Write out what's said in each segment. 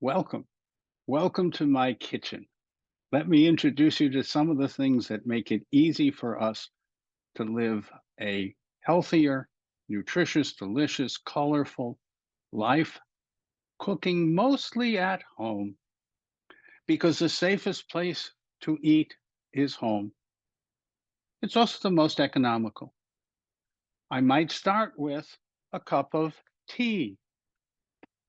Welcome. Welcome to my kitchen. Let me introduce you to some of the things that make it easy for us to live a healthier, nutritious, delicious, colorful life, cooking mostly at home because the safest place to eat is home. It's also the most economical. I might start with a cup of tea.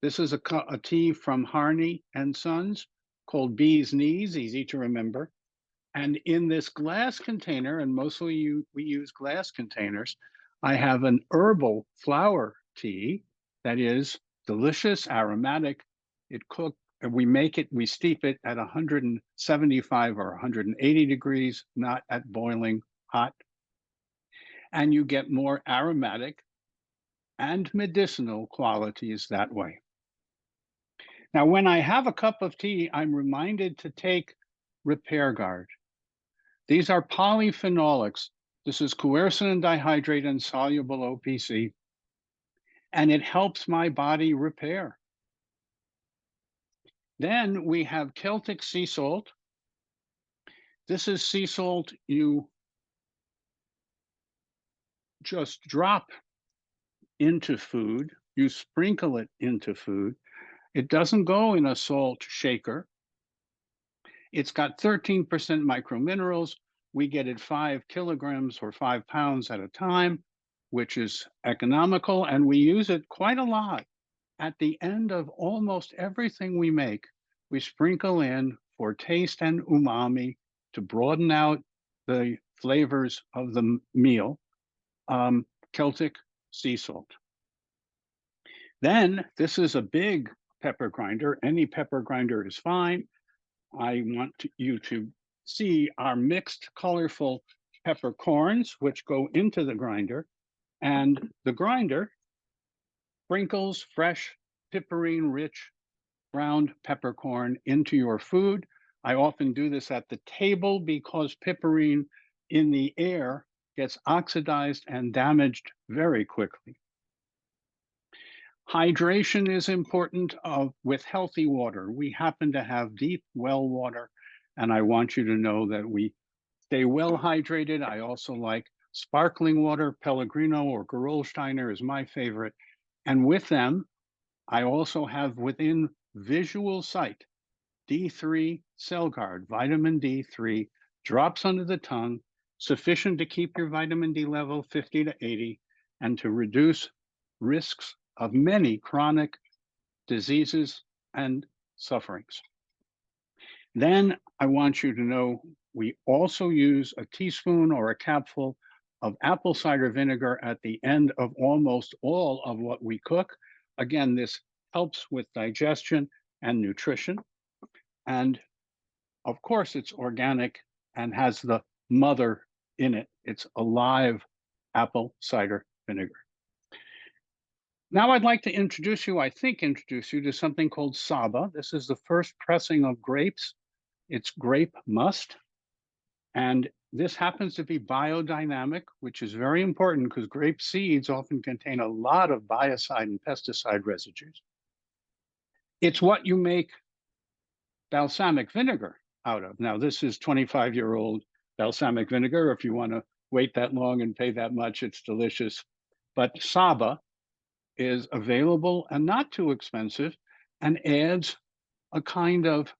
This is a tea from Harney and Sons called Bee's Knees, easy to remember. And in this glass container, and mostly we use glass containers, I have an herbal flower tea that is delicious, aromatic. We make it, we steep it at 175 or 180 degrees, not at boiling hot. And you get more aromatic and medicinal qualities that way. Now, when I have a cup of tea, I'm reminded to take Repair Guard. These are polyphenolics. This is quercetin dihydrate and soluble OPC, and it helps my body repair. Then we have Celtic sea salt. This is sea salt you just drop into food, you sprinkle it into food. It doesn't go in a salt shaker. It's got 13% microminerals. We get it 5 kilograms or 5 pounds at a time, which is economical, and we use it quite a lot. At the end of almost everything we make, we sprinkle in for taste and umami to broaden out the flavors of the meal, Celtic sea salt. Then this is a big pepper grinder. Any pepper grinder is fine. I want you to see our mixed colorful peppercorns, which go into the grinder. And the grinder sprinkles fresh, pepperine rich ground peppercorn into your food. I often do this at the table because pepperine in the air gets oxidized and damaged very quickly. Hydration is important with healthy water. We happen to have deep well water, and I want you to know that we stay well hydrated. I also like sparkling water. Pellegrino or Gerolsteiner is my favorite. And with them, I also have within visual sight D3 Cell Guard, vitamin D3, drops under the tongue, sufficient to keep your vitamin D level 50 to 80 and to reduce risks of many chronic diseases and sufferings. Then I want you to know we also use a teaspoon or a capful of apple cider vinegar at the end of almost all of what we cook. Again, this helps with digestion and nutrition. And of course, it's organic and has the mother in it. It's a live apple cider vinegar. Now I'd like to introduce you to something called Saba. This is the first pressing of grapes. It's grape must. And this happens to be biodynamic, which is very important because grape seeds often contain a lot of biocide and pesticide residues. It's what you make balsamic vinegar out of. Now, this is 25-year-old balsamic vinegar. If you want to wait that long and pay that much, it's delicious. But Saba is available and not too expensive and adds a kind of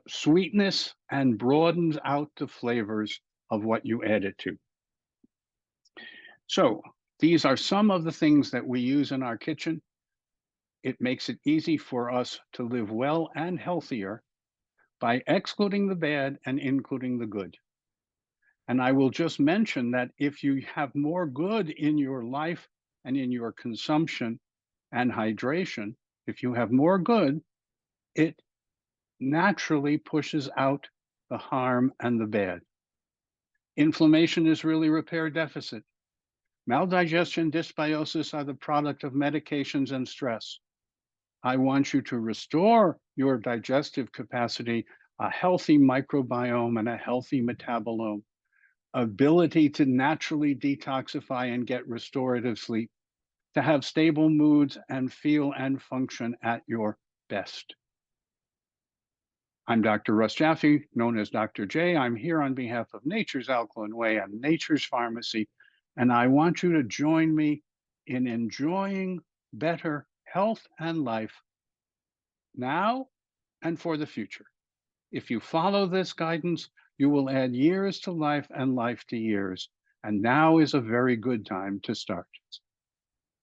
sweetness and broadens out the flavors of what you add it to. So these are some of the things that we use in our kitchen. It makes it easy for us to live well and healthier by excluding the bad and including the good. And I will just mention that if you have more good in your life and in your consumption and hydration, if you have more good, it naturally pushes out the harm and the bad. Inflammation is really repair deficit. Maldigestion, dysbiosis are the product of medications and stress. I want you to restore your digestive capacity, a healthy microbiome and a healthy metabolome, ability to naturally detoxify and get restorative sleep, to have stable moods and feel and function at your best. I'm Dr. Russ Jaffe, known as Dr. J. I'm here on behalf of Nature's Alkaline Way and Nature's Pharmacy, and I want you to join me in enjoying better health and life now and for the future. If you follow this guidance, you will add years to life and life to years, and now is a very good time to start.